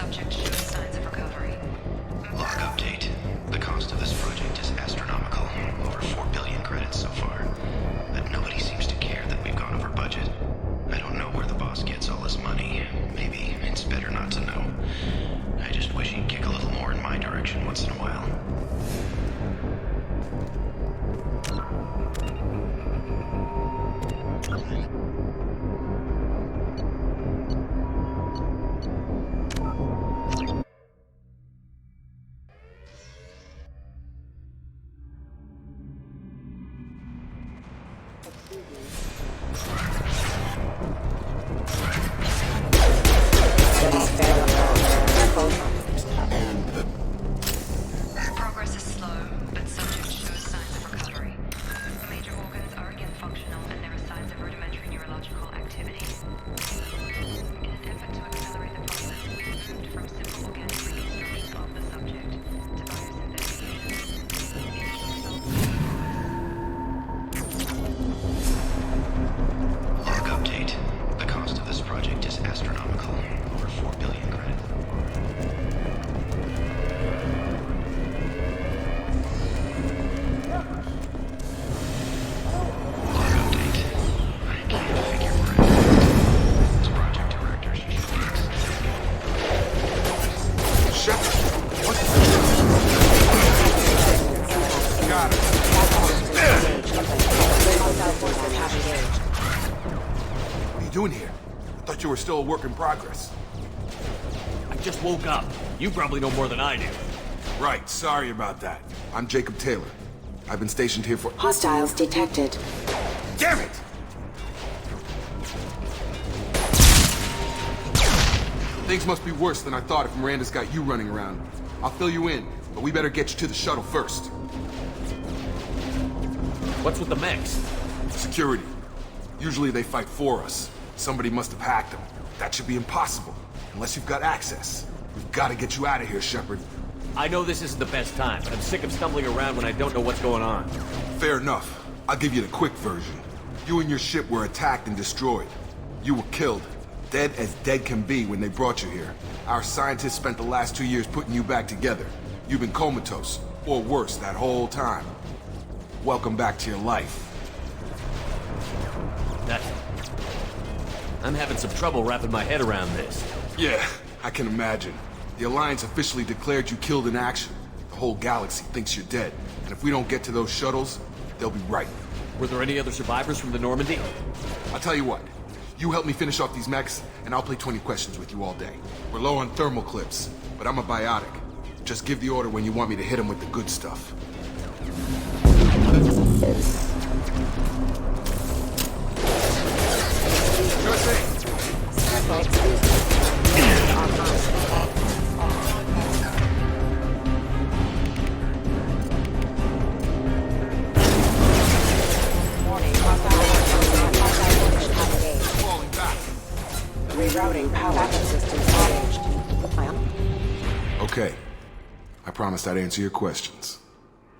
Subject shows signs of recovery. Log update. The cost of this project is astronomical. Over 4 billion credits so far. But nobody seems to care that we've gone over budget. I don't know where the boss gets all this money. Maybe it's better not to know. I just wish he'd kick a little more in my direction once in a while. Progress is slow, but subject shows signs of recovery. Major organs are again functional, and there are signs of rudimentary neurological activity. In an effort to accelerate the process, we moved from simple organic reconstruction of the subject to virus investigation. Log update. The cost of this project is astronomical. Over 4 billion credits. What are you doing here? I thought you were still a work in progress. I just woke up. You probably know more than I do. Right, sorry about that. I'm Jacob Taylor. I've been stationed here for— Hostiles detected. Damn it! Things must be worse than I thought if Miranda's got you running around. I'll fill you in, but we better get you to the shuttle first. What's with the mechs? Security. Usually they fight for us. Somebody must have hacked them. That should be impossible, unless you've got access. We've got to get you out of here, Shepard. I know this isn't the best time, but I'm sick of stumbling around when I don't know what's going on. Fair enough. I'll give you the quick version. You and your ship were attacked and destroyed. You were killed. Dead as dead can be when they brought you here. Our scientists spent the last 2 years putting you back together. You've been comatose, or worse, that whole time. Welcome back to your life. I'm having some trouble wrapping my head around this. Yeah, I can imagine. The Alliance officially declared you killed in action. The whole galaxy thinks you're dead. And if we don't get to those shuttles, they'll be right. Were there any other survivors from the Normandy? I'll tell you what. You help me finish off these mechs, and I'll play 20 questions with you all day. We're low on thermal clips, but I'm a biotic. Just give the order when you want me to hit them with the good stuff. Sure thing. Falling back. Rerouting power systems managed. Okay. I promised I'd answer your questions.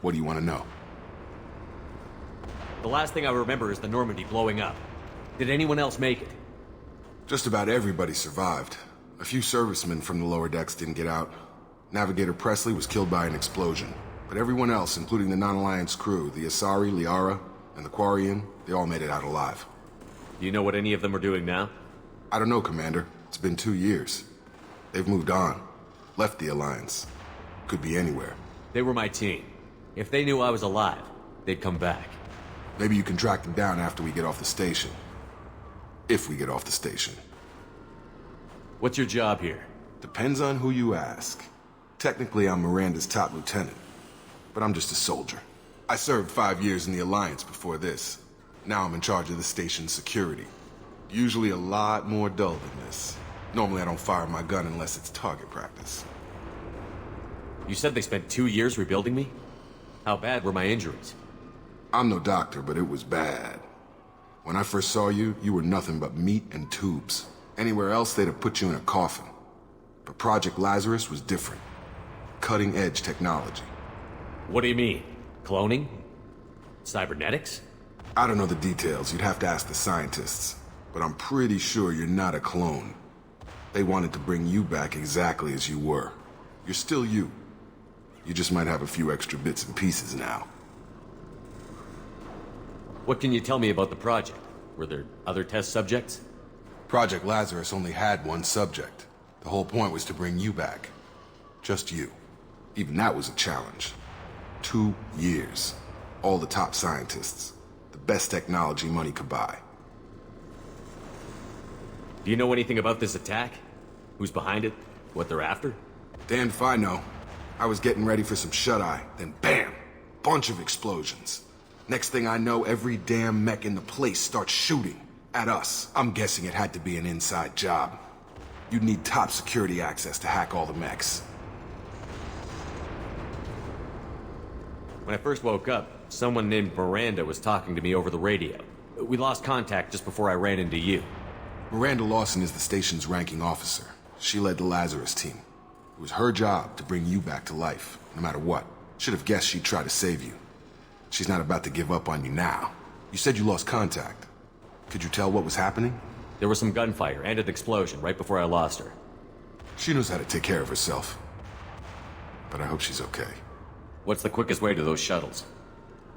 What do you want to know? The last thing I remember is the Normandy blowing up. Did anyone else make it? Just about everybody survived. A few servicemen from the lower decks didn't get out. Navigator Presley was killed by an explosion. But everyone else, including the non-Alliance crew, the Asari, Liara, and the Quarian, they all made it out alive. Do you know what any of them are doing now? I don't know, Commander. It's been 2 years. They've moved on. Left the Alliance. Could be anywhere. They were my team. If they knew I was alive, they'd come back. Maybe you can track them down after we get off the station. If we get off the station. What's your job here? Depends on who you ask. Technically, I'm Miranda's top lieutenant. But I'm just a soldier. I served 5 years in the Alliance before this. Now I'm in charge of the station's security. Usually a lot more dull than this. Normally I don't fire my gun unless it's target practice. You said they spent 2 years rebuilding me? How bad were my injuries? I'm no doctor, but it was bad. When I first saw you, you were nothing but meat and tubes. Anywhere else, they'd have put you in a coffin. But Project Lazarus was different. Cutting-edge technology. What do you mean? Cloning? Cybernetics? I don't know the details. You'd have to ask the scientists. But I'm pretty sure you're not a clone. They wanted to bring you back exactly as you were. You're still you. You just might have a few extra bits and pieces now. What can you tell me about the project? Were there other test subjects? Project Lazarus only had one subject. The whole point was to bring you back. Just you. Even that was a challenge. 2 years. All the top scientists. The best technology money could buy. Do you know anything about this attack? Who's behind it? What they're after? Damned if I know. I was getting ready for some shut-eye, then bam! Bunch of explosions. Next thing I know, every damn mech in the place starts shooting. At us. I'm guessing it had to be an inside job. You'd need top security access to hack all the mechs. When I first woke up, someone named Miranda was talking to me over the radio. We lost contact just before I ran into you. Miranda Lawson is the station's ranking officer. She led the Lazarus team. It was her job to bring you back to life, no matter what. Should have guessed she'd try to save you. She's not about to give up on you now. You said you lost contact. Could you tell what was happening? There was some gunfire and an explosion right before I lost her. She knows how to take care of herself. But I hope she's okay. What's the quickest way to those shuttles?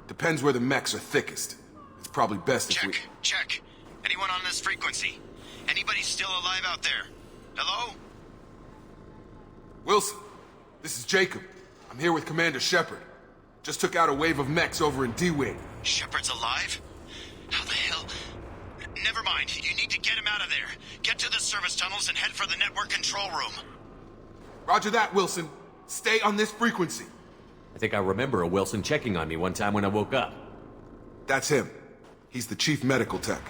Depends where the mechs are thickest. It's probably best if we... Check. Anyone on this frequency? Anybody still alive out there? Hello? Wilson, this is Jacob. I'm here with Commander Shepard. Just took out a wave of mechs over in D-Wing. Shepard's alive? How the hell? Never mind. You need to get him out of there. Get to the service tunnels and head for the network control room. Roger that, Wilson. Stay on this frequency. I think I remember a Wilson checking on me one time when I woke up. That's him. He's the chief medical tech.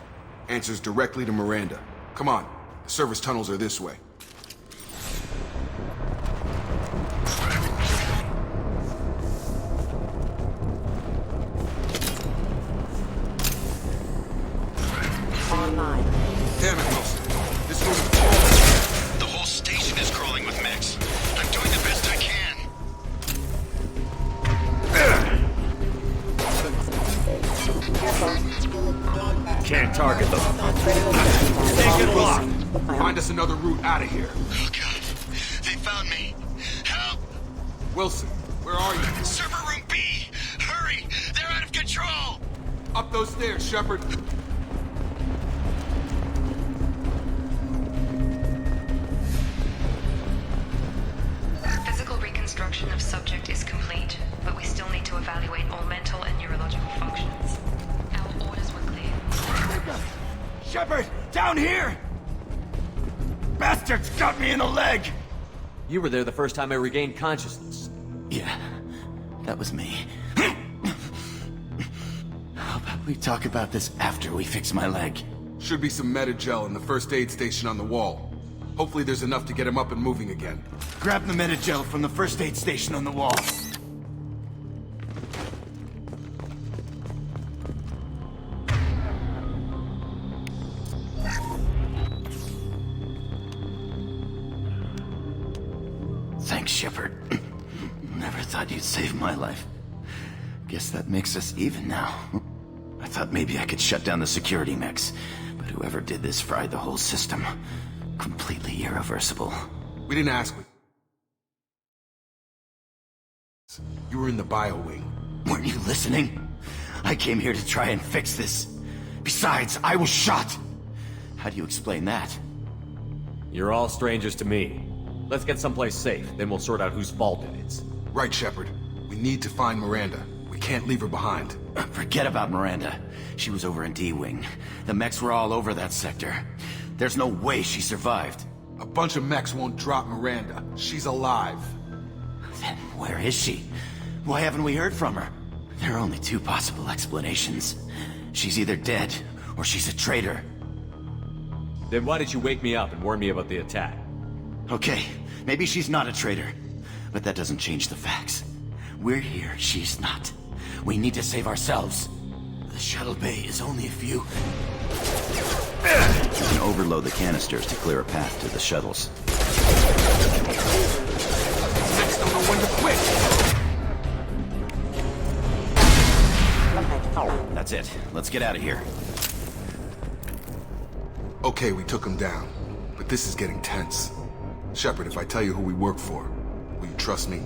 Answers directly to Miranda. Come on. The service tunnels are this way. Online. Damn it, Wilson. This room is full. The whole station is crawling with mechs. I'm doing the best I can. Can't target them. Take it locked. Find us another route out of here. Oh, God. They found me. Help! Wilson, where are you? Server room B! Hurry! They're out of control! Up those stairs, Shepard. Physical reconstruction of subject is complete, but we still need to evaluate all mental and neurological functions. Our orders were clear. Shepard, down here! Bastards got me in the leg! You were there the first time I regained consciousness. Yeah, that was me. How about we talk about this after we fix my leg? Should be some Metagel in the first aid station on the wall. Hopefully there's enough to get him up and moving again. Grab the Metagel from the first aid station on the wall. Thanks, Shepard. Never thought you'd save my life. Guess that makes us even now. I thought maybe I could shut down the security mechs, but whoever did this fried the whole system. Completely irreversible. We didn't ask. You were in the bio wing. Weren't you listening? I came here to try and fix this. Besides, I was shot. How do you explain that? You're all strangers to me. Let's get someplace safe, then we'll sort out whose fault it is. Right, Shepard. We need to find Miranda. We can't leave her behind. Forget about Miranda. She was over in D-Wing. The mechs were all over that sector. There's no way she survived. A bunch of mechs won't drop Miranda. She's alive. Then where is she? Why haven't we heard from her? There are only two possible explanations. She's either dead, or she's a traitor. Then why did you wake me up and warn me about the attack? Okay, maybe she's not a traitor. But that doesn't change the facts. We're here, she's not. We need to save ourselves. The shuttle bay is only a few... You can overload the canisters to clear a path to the shuttles. Mechs don't know when to quit. That's it. Let's get out of here. Okay, we took him down. But this is getting tense. Shepard, if I tell you who we work for, will you trust me?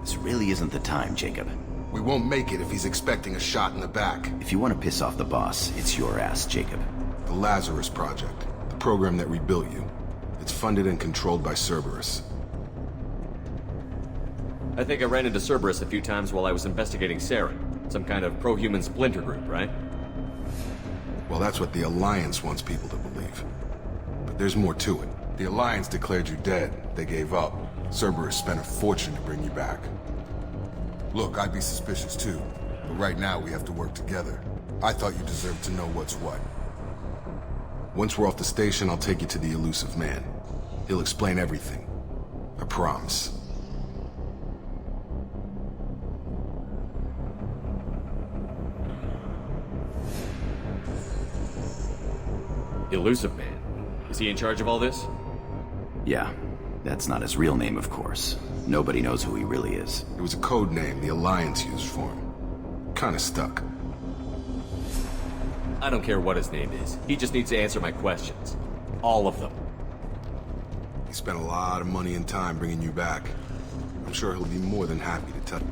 This really isn't the time, Jacob. We won't make it if he's expecting a shot in the back. If you want to piss off the boss, it's your ass, Jacob. The Lazarus Project, the program that rebuilt you. It's funded and controlled by Cerberus. I think I ran into Cerberus a few times while I was investigating Saren. Some kind of pro-human splinter group, right? Well, that's what the Alliance wants people to believe. But there's more to it. The Alliance declared you dead. They gave up. Cerberus spent a fortune to bring you back. Look, I'd be suspicious too. But right now, we have to work together. I thought you deserved to know what's what. Once we're off the station, I'll take you to the Elusive Man. He'll explain everything. I promise. Elusive Man. Is he in charge of all this? Yeah, that's not his real name, of course. Nobody knows who he really is. It was a code name the Alliance used for him. Kinda stuck. I don't care what his name is. He just needs to answer my questions. All of them. He spent a lot of money and time bringing you back. I'm sure he'll be more than happy to tell you.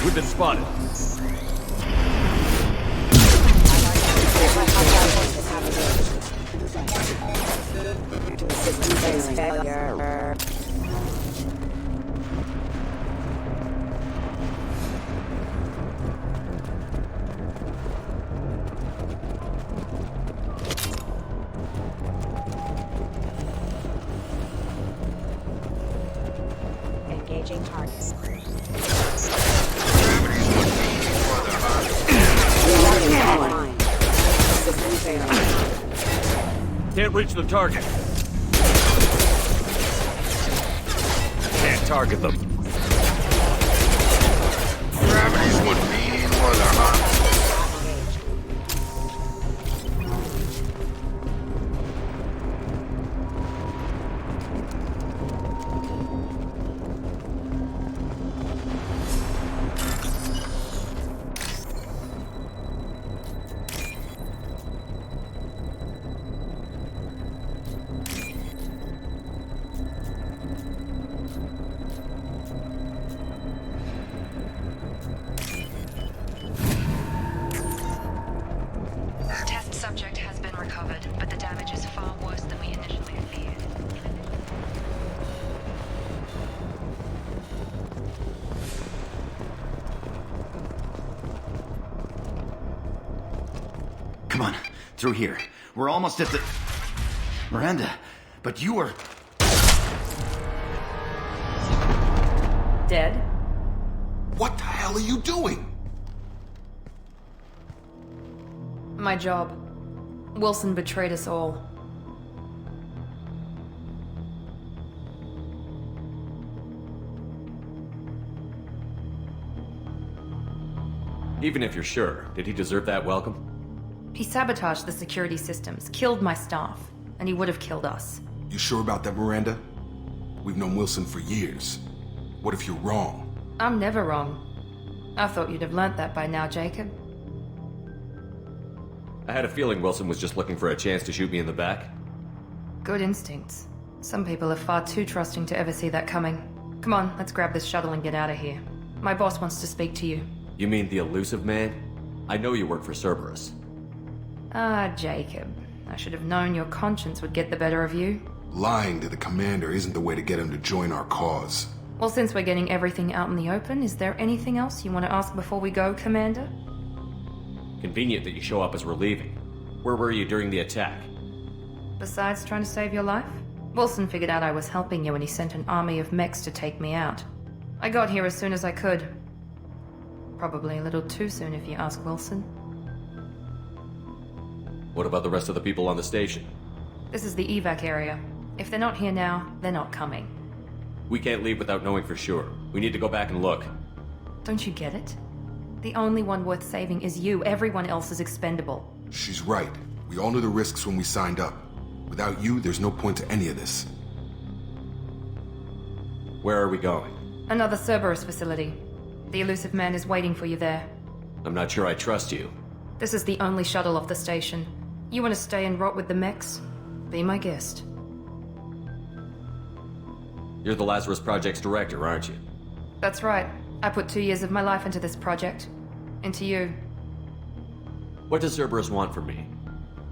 We've been spotted. System failure. Engaging targets. System failure. Can't reach the target. Can't target them. Gravity's one mean mother, huh? Test subject has been recovered, but the damage is far worse than we initially feared. Come on, through here. We're almost at the... Miranda, but you were... Dead? What the hell are you doing? My job. Wilson betrayed us all. Even if you're sure, did he deserve that welcome? He sabotaged the security systems, killed my staff, and he would have killed us. You sure about that, Miranda? We've known Wilson for years. What if you're wrong? I'm never wrong. I thought you'd have learnt that by now, Jacob. I had a feeling Wilson was just looking for a chance to shoot me in the back. Good instincts. Some people are far too trusting to ever see that coming. Come on, let's grab this shuttle and get out of here. My boss wants to speak to you. You mean the Elusive Man? I know you work for Cerberus. Ah, Jacob. I should have known your conscience would get the better of you. Lying to the commander isn't the way to get him to join our cause. Well, since we're getting everything out in the open, is there anything else you want to ask before we go, Commander? Convenient that you show up as we're leaving. Where were you during the attack? Besides trying to save your life, Wilson figured out I was helping you and he sent an army of mechs to take me out. I got here as soon as I could. Probably a little too soon if you ask Wilson. What about the rest of the people on the station? This is the evac area. If they're not here now, they're not coming. We can't leave without knowing for sure. We need to go back and look. Don't you get it? The only one worth saving is you. Everyone else is expendable. She's right. We all knew the risks when we signed up. Without you, there's no point to any of this. Where are we going? Another Cerberus facility. The elusive man is waiting for you there. I'm not sure I trust you. This is the only shuttle off the station. You want to stay and rot with the mechs? Be my guest. You're the Lazarus Project's director, aren't you? That's right. I put 2 years of my life into this project. Into you. What does Cerberus want from me?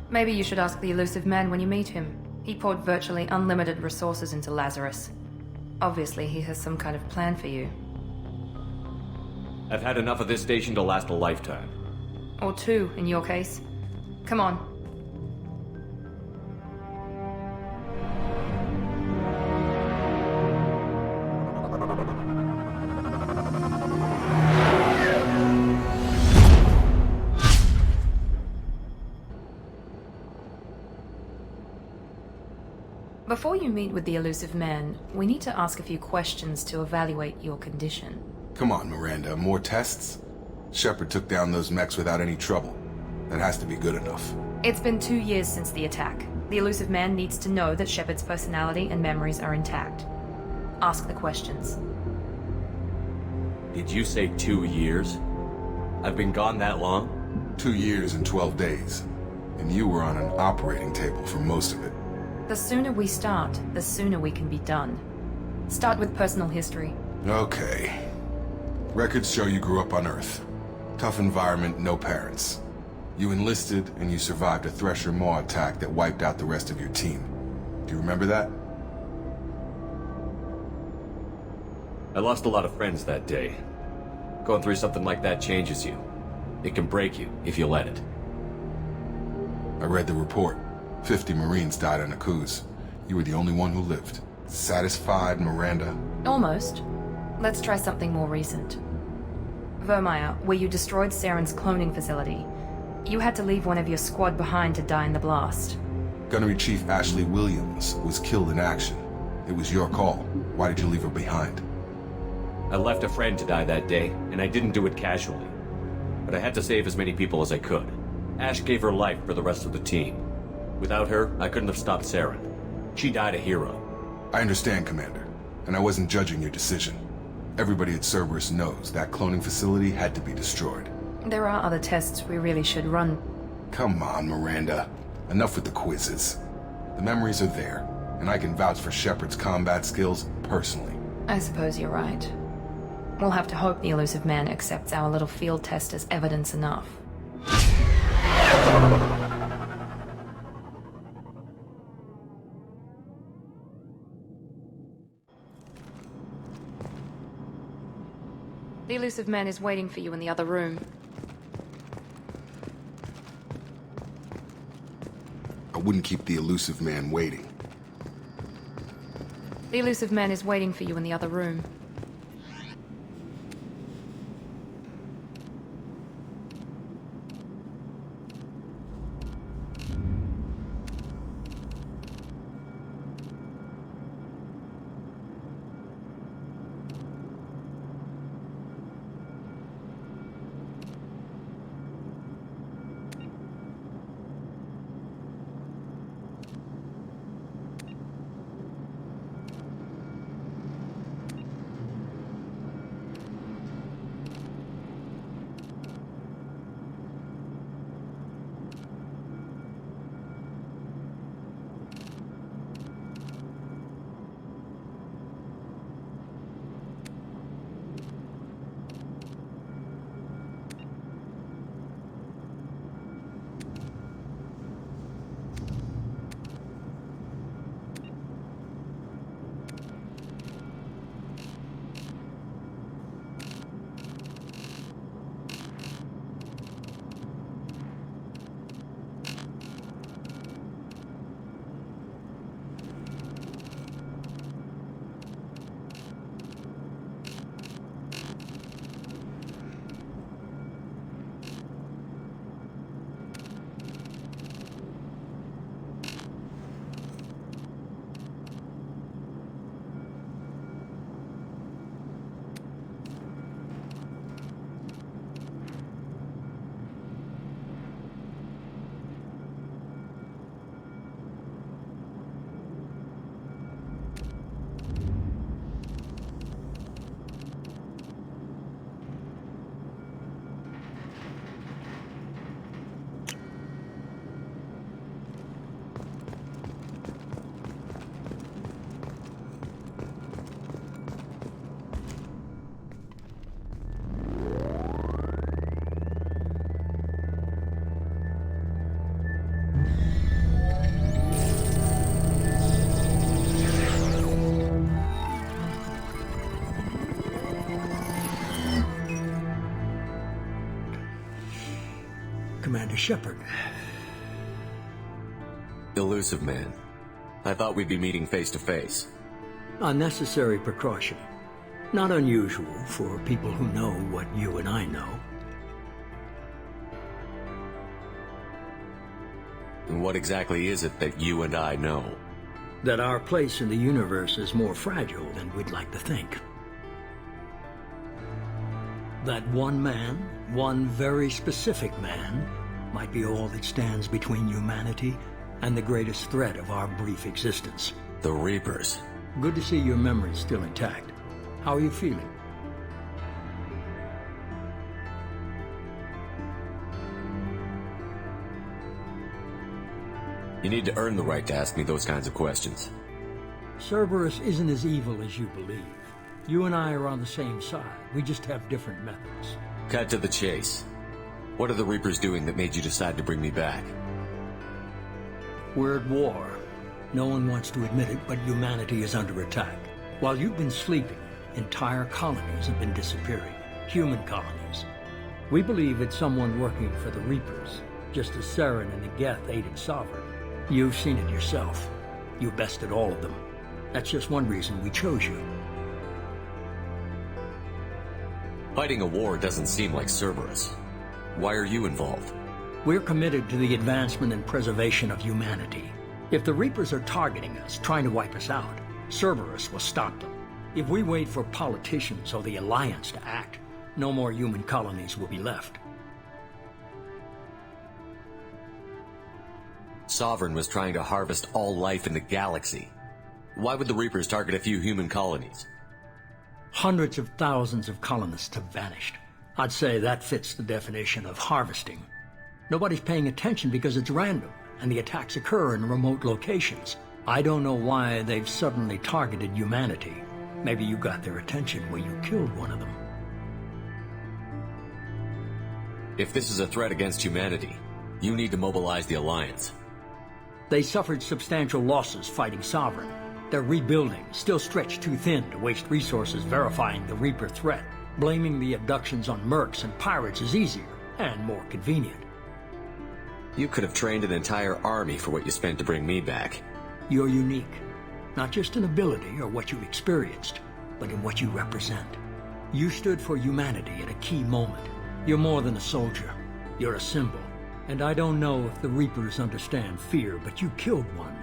Maybe you should ask the elusive man when you meet him. He poured virtually unlimited resources into Lazarus. Obviously, he has some kind of plan for you. I've had enough of this station to last a lifetime. Or 2, in your case. Come on. Before you meet with the elusive man, we need to ask a few questions to evaluate your condition. Come on, Miranda, more tests? Shepard took down those mechs without any trouble. That has to be good enough. It's been 2 years since the attack. The elusive man needs to know that Shepard's personality and memories are intact. Ask the questions. Did you say 2 years? I've been gone that long? 2 years and 12 days. And you were on an operating table for most of it. The sooner we start, the sooner we can be done. Start with personal history. Okay. Records show you grew up on Earth. Tough environment, no parents. You enlisted, and you survived a Thresher Maw attack that wiped out the rest of your team. Do you remember that? I lost a lot of friends that day. Going through something like that changes you. It can break you, if you let it. I read the report. 50 Marines died on Akuz. You were the only one who lived. Satisfied, Miranda? Almost. Let's try something more recent. Vermeer, where you destroyed Saren's cloning facility. You had to leave one of your squad behind to die in the blast. Gunnery Chief Ashley Williams was killed in action. It was your call. Why did you leave her behind? I left a friend to die that day, and I didn't do it casually. But I had to save as many people as I could. Ash gave her life for the rest of the team. Without her, I couldn't have stopped Saren. She died a hero. I understand, Commander, and I wasn't judging your decision. Everybody at Cerberus knows that cloning facility had to be destroyed. There are other tests we really should run. Come on, Miranda. Enough with the quizzes. The memories are there, and I can vouch for Shepard's combat skills personally. I suppose you're right. We'll have to hope the elusive man accepts our little field test as evidence enough. The elusive man is waiting for you in the other room. I wouldn't keep the elusive man waiting. The elusive man is waiting for you in the other room. Commander Shepard. Elusive Man. I thought we'd be meeting face to face. A necessary precaution. Not unusual for people who know what you and I know. And what exactly is it that you and I know? That our place in the universe is more fragile than we'd like to think. That one man, one very specific man, might be all that stands between humanity and the greatest threat of our brief existence. The Reapers. Good to see your memory's still intact. How are you feeling? You need to earn the right to ask me those kinds of questions. Cerberus isn't as evil as you believe. You and I are on the same side. We just have different methods. Cut to the chase. What are the Reapers doing that made you decide to bring me back? We're at war. No one wants to admit it, but humanity is under attack. While you've been sleeping, entire colonies have been disappearing. Human colonies. We believe it's someone working for the Reapers, just as Saren and the Geth aided Sovereign. You've seen it yourself. You bested all of them. That's just one reason we chose you. Fighting a war doesn't seem like Cerberus. Why are you involved? We're committed to the advancement and preservation of humanity. If the Reapers are targeting us, trying to wipe us out, Cerberus will stop them. If we wait for politicians or the Alliance to act, no more human colonies will be left. Sovereign was trying to harvest all life in the galaxy. Why would the Reapers target a few human colonies? Hundreds of thousands of colonists have vanished. I'd say that fits the definition of harvesting. Nobody's paying attention because it's random, and the attacks occur in remote locations. I don't know why they've suddenly targeted humanity. Maybe you got their attention where you killed one of them. If this is a threat against humanity, you need to mobilize the Alliance. They suffered substantial losses fighting Sovereign. They're rebuilding, still stretched too thin to waste resources verifying the Reaper threat. Blaming the abductions on mercs and pirates is easier and more convenient. You could have trained an entire army for what you spent to bring me back. You're unique, not just in ability or what you experienced, but in what you represent. You stood for humanity at a key moment. You're more than a soldier. You're a symbol. And I don't know if the Reapers understand fear, but you killed one.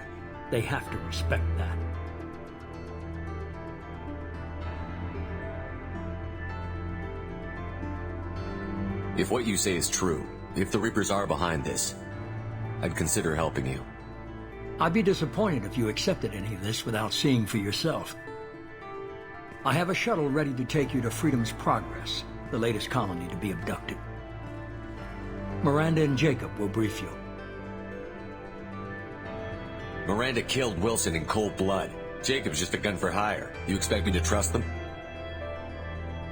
They have to respect that. If what you say is true, if the Reapers are behind this, I'd consider helping you. I'd be disappointed if you accepted any of this without seeing for yourself. I have a shuttle ready to take you to Freedom's Progress, the latest colony to be abducted. Miranda and Jacob will brief you. Miranda killed Wilson in cold blood. Jacob's just a gun for hire. You expect me to trust them?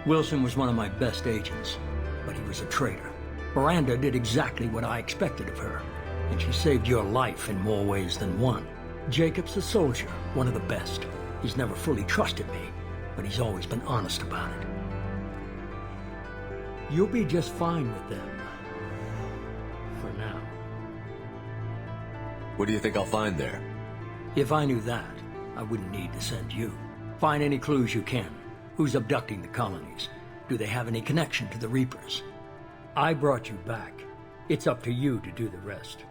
Wilson was one of my best agents, but he was a traitor. Miranda did exactly what I expected of her, and she saved your life in more ways than one. Jacob's a soldier, one of the best. He's never fully trusted me, but he's always been honest about it. You'll be just fine with them. For now. What do you think I'll find there? If I knew that, I wouldn't need to send you. Find any clues you can. Who's abducting the colonies? Do they have any connection to the Reapers? I brought you back. It's up to you to do the rest.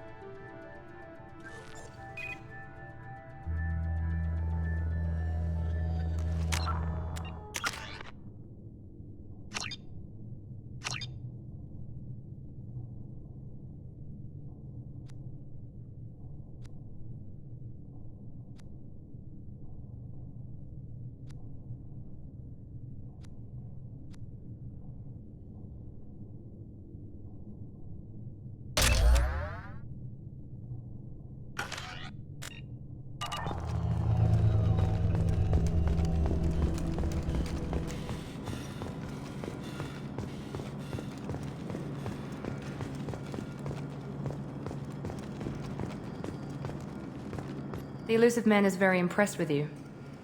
The Elusive Man is very impressed with you.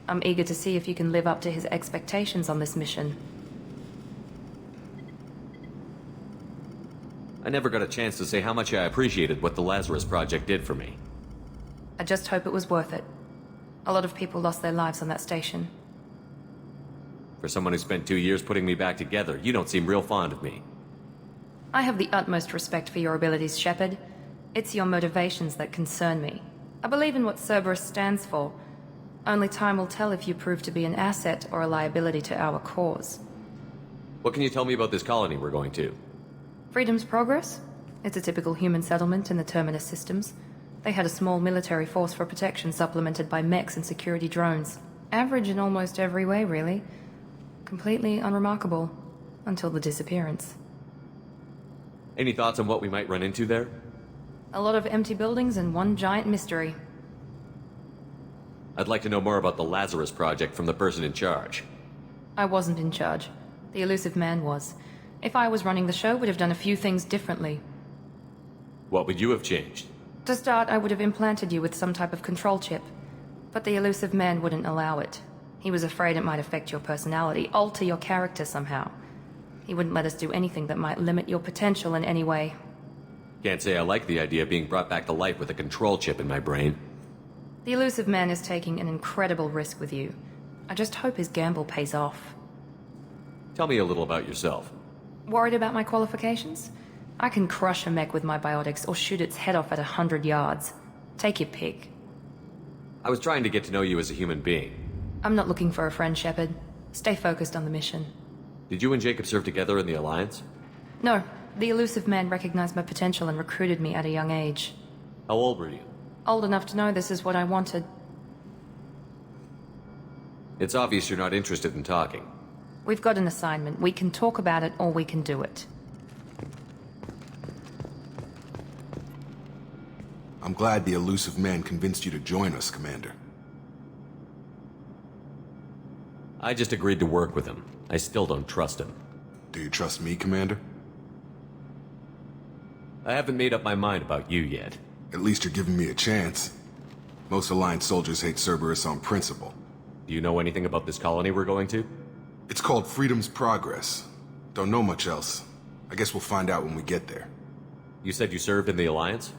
I'm eager to see if you can live up to his expectations on this mission. I never got a chance to say how much I appreciated what the Lazarus Project did for me. I just hope it was worth it. A lot of people lost their lives on that station. For someone who spent 2 years putting me back together, you don't seem real fond of me. I have the utmost respect for your abilities, Shepard. It's your motivations that concern me. I believe in what Cerberus stands for. Only time will tell if you prove to be an asset or a liability to our cause. What can you tell me about this colony we're going to? Freedom's Progress? It's a typical human settlement in the Terminus systems. They had a small military force for protection supplemented by mechs and security drones. Average in almost every way, really. Completely unremarkable. Until the disappearance. Any thoughts on what we might run into there? A lot of empty buildings and one giant mystery. I'd like to know more about the Lazarus Project from the person in charge. I wasn't in charge. The elusive man was. If I was running the show, would have done a few things differently. What would you have changed? To start, I would have implanted you with some type of control chip. But the elusive man wouldn't allow it. He was afraid it might affect your personality, alter your character somehow. He wouldn't let us do anything that might limit your potential in any way. Can't say I like the idea of being brought back to life with a control chip in my brain. The elusive man is taking an incredible risk with you. I just hope his gamble pays off. Tell me a little about yourself. Worried about my qualifications? I can crush a mech with my biotics or shoot its head off at 100 yards. Take your pick. I was trying to get to know you as a human being. I'm not looking for a friend, Shepard. Stay focused on the mission. Did you and Jacob serve together in the Alliance? No, the elusive man recognized my potential and recruited me at a young age. How old were you? Old enough to know this is what I wanted. It's obvious you're not interested in talking. We've got an assignment. We can talk about it or we can do it. I'm glad the elusive man convinced you to join us, Commander. I just agreed to work with him. I still don't trust him. Do you trust me, Commander? I haven't made up my mind about you yet. At least you're giving me a chance. Most Alliance soldiers hate Cerberus on principle. Do you know anything about this colony we're going to? It's called Freedom's Progress. Don't know much else. I guess we'll find out when we get there. You said you served in the Alliance?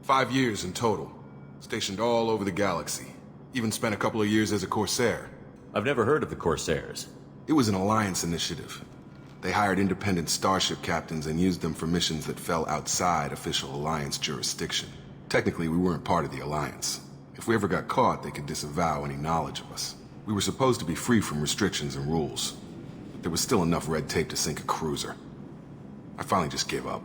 5 years in total. Stationed all over the galaxy. Even spent a couple of years as a Corsair. I've never heard of the Corsairs. It was an Alliance initiative. They hired independent starship captains and used them for missions that fell outside official Alliance jurisdiction. Technically, we weren't part of the Alliance. If we ever got caught, they could disavow any knowledge of us. We were supposed to be free from restrictions and rules. But there was still enough red tape to sink a cruiser. I finally just gave up.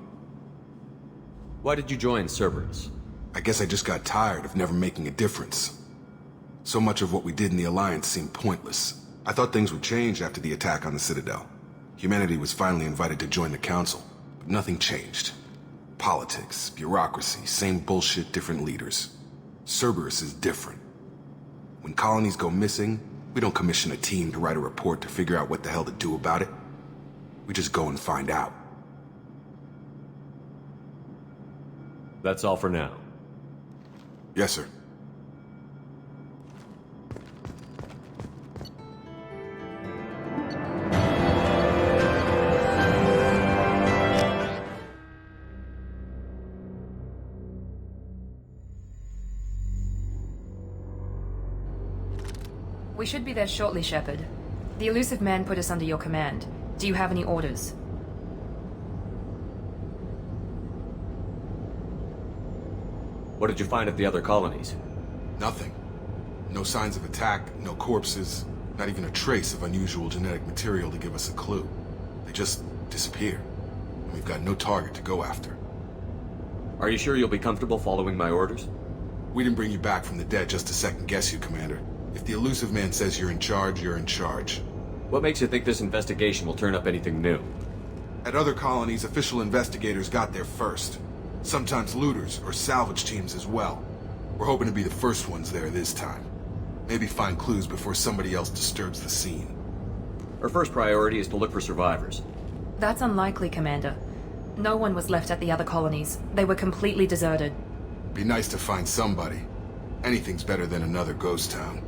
Why did you join Cerberus? I guess I just got tired of never making a difference. So much of what we did in the Alliance seemed pointless. I thought things would change after the attack on the Citadel. Humanity was finally invited to join the Council, but nothing changed. Politics, bureaucracy, same bullshit, different leaders. Cerberus is different. When colonies go missing, we don't commission a team to write a report to figure out what the hell to do about it. We just go and find out. That's all for now. Yes, sir. We should be there shortly, Shepard. The elusive man put us under your command. Do you have any orders? What did you find at the other colonies? Nothing. No signs of attack, no corpses, not even a trace of unusual genetic material to give us a clue. They just disappear. And we've got no target to go after. Are you sure you'll be comfortable following my orders? We didn't bring you back from the dead just to second guess you, Commander. If the elusive man says you're in charge, you're in charge. What makes you think this investigation will turn up anything new? At other colonies, official investigators got there first. Sometimes looters or salvage teams as well. We're hoping to be the first ones there this time. Maybe find clues before somebody else disturbs the scene. Our first priority is to look for survivors. That's unlikely, Commander. No one was left at the other colonies. They were completely deserted. Be nice to find somebody. Anything's better than another ghost town.